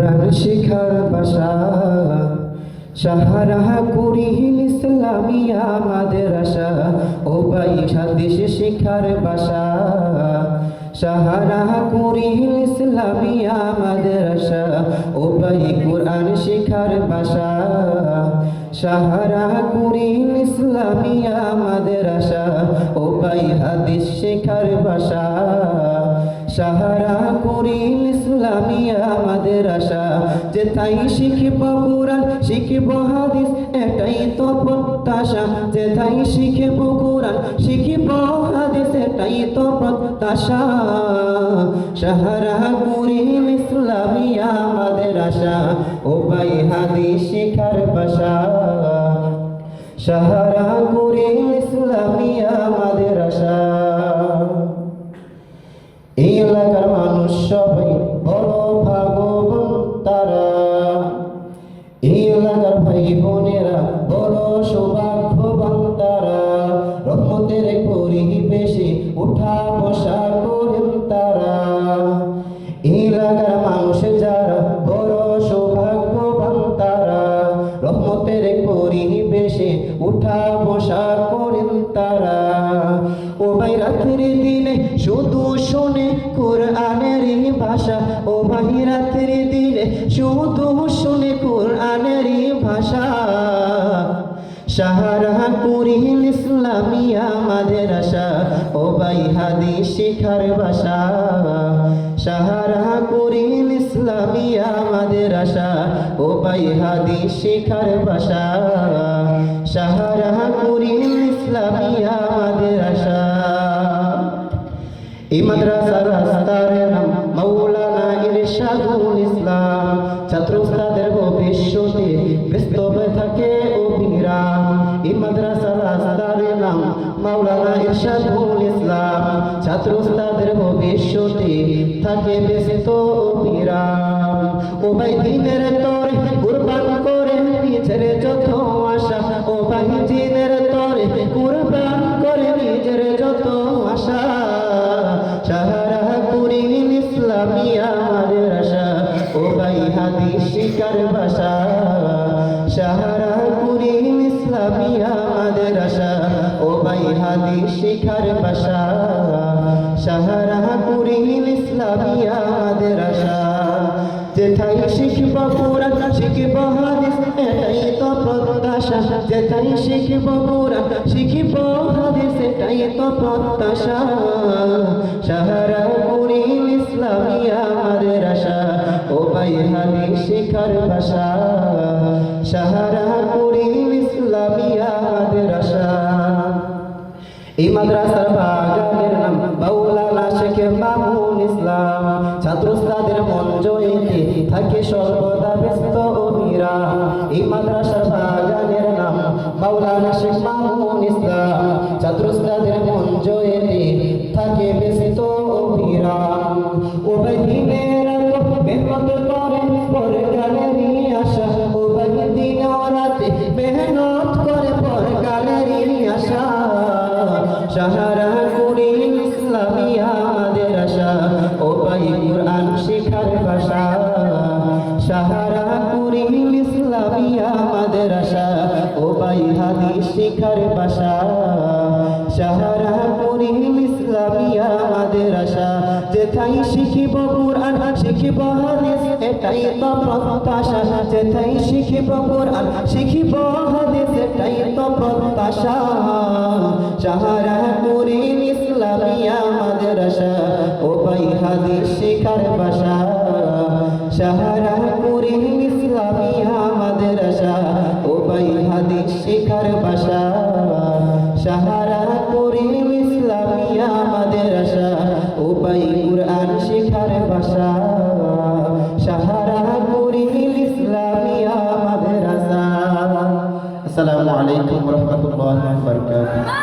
কুরআন শিখার ভাষা সাহারা কুরিল ইসলামিয়া মাদ্রাসা ও ভাই হাদিস শিখার ভাষা সাহারা কুরিল ইসলামিয়া মাদ্রাসা ও ভাই কুরআন শিখার ভাষা সাহারা কুরিল ইসলামিয়া মাদ্রাসা ও ভাই হাদিস শিখার ভাষা সাহারা কুরিল ইসলামিয়া মাদ্রাসা যেথায় শিখব কুরআন শিখব হাদিস এটাই তো প্রত্যাশা যেথায় শিখব কুরআন শিখব হাদিস এটাই তো প্রত্যাশা সাহারা কুরিল ইসলামিয়া মাদ্রাসা ও ভাই হাদিস শিখার ভাষা সাহারা কুরিল ইসলামিয়া মাদ্রাসা এই এলাকার মানুষ সবাই বড় ভাগ্যবান তারা এই এলাকার ভাই বোনেরা বড় সৌভাগ্যবান তারা রহমতের পরিবেশে উঠা বসা করেন তারা এই এলাকার মানুষ যারা বড় সৌভাগ্যবান তারা রহমতের পরিবেশে উঠা বসা করেন তারা ও ভাই রাতের দিনে শুধু শুনে কুরআনের ভাষা ও ভাই রাতের দিনে শুধু শুনে কুরআনের ভাষা সাহারা কুরিল ইসলামিয়া মাদ্রাসা ও ভাই হাদিস শিখার ভাষা সাহারা কুরিল ইসলামিয়া মাদ্রাসা ও ভাই হাদিস শিখার ভাষা সাহারা কুরিল ইসলামিয়া মাদ্রাসা এই মাদ্রাসার রাস্তার নাম মাওলানা ইরশাদুল ইসলাম ছাত্র উস্তাদের ভবিষ্যতে ব্যস্ত হয়ে থাকে অবিরাম এই মাদ্রাসার রাস্তার নাম মাওলানা ইরশাদুল ইসলাম ছাত্র উস্তাদের ভবিষ্যতে থাকে ব্যস্ত অবিরাম ও ভাই দিনের তরে কুরবান করে নিজের যত আশা ও ভাই দিনের তরে কুরবান করে নিজের যত আশা সাহারা কুরিল ইসলামিয়া মাদ্রাসা ও ভাই হাদিস শিখার ভাষা সাহারা কুরিল ইসলামিয়া মাদ্রাসা ও ভাই হাদিস শিখার ভাষা সাহারা কুরিল ইসলামিয়া মাদ্রাসা যেথায় শিখব কুরআন শিখব হাদিস এটাই তো প্রত্যাশা যেথায় শিখব কুরআন শিখব হাদিস এটাই তো প্রত্যাশা সাহারা কুরিল ইসলামিয়া মাদ্রাসা ও ভাই হাদিস শিখার ভাষা সাহারা কুরিল ইসলামিয়া মাদ্রাসা এই মাদ্রাসার বাগানের নাম মাওলানা শেখ মামুন ইসলাম ছাত্র উস্তাদের মন জয়তে থাকে সর্বদা ব্যস্ত অবিরাম এই মাদ্রাসার বাগানের নাম মাওলানা শেখ মামুন ইসলাম ছাত্র উস্তাদের মন জয়তে থাকে ব্যস্ত অবিরাম ও ভাই দিনের মেহনত করে পরকালেরই আশা ও ভাই দিন রাতে মেহনত করে পরকালেরই আশা সাহারা কুরিল ইসলামিয়া মাদ্রাসা ও ভাই কুরআন শিখার ভাষা সাহারা কুরিল ইসলামিয়া মাদ্রাসা ও ভাই হাদিস শিখার ভাষা সাহারা কুরিল ইসলামিয়া মাদ্রাসা যেথায় শিখিব কুরআন শিখিব হাদিস এটাই তো প্রত্যাশা যেথায় শিখিব কুরআন শিখিব হাদিস এটাই তো প্রত্যাশা সাহারা কুরিল ইসলামিয়া মাদ্রাসা ও ভাই হাদিস শিখার ভাষা সাহারা কুরিল ইসলামিয়া মাদ্রাসা ও ভাই হাদিস শিখার ভাষা সাহারা কুরিল ইসলামিয়া মাদ্রাসা ও ভাই কুরআন শিখার ভাষা সাহারা কুরিল ইসলামিয়া মাদ্রাসা। আসসালামু আলাইকুম ওয়া রাহমাতুল্লাহি ওয়া বারাকাতুহু।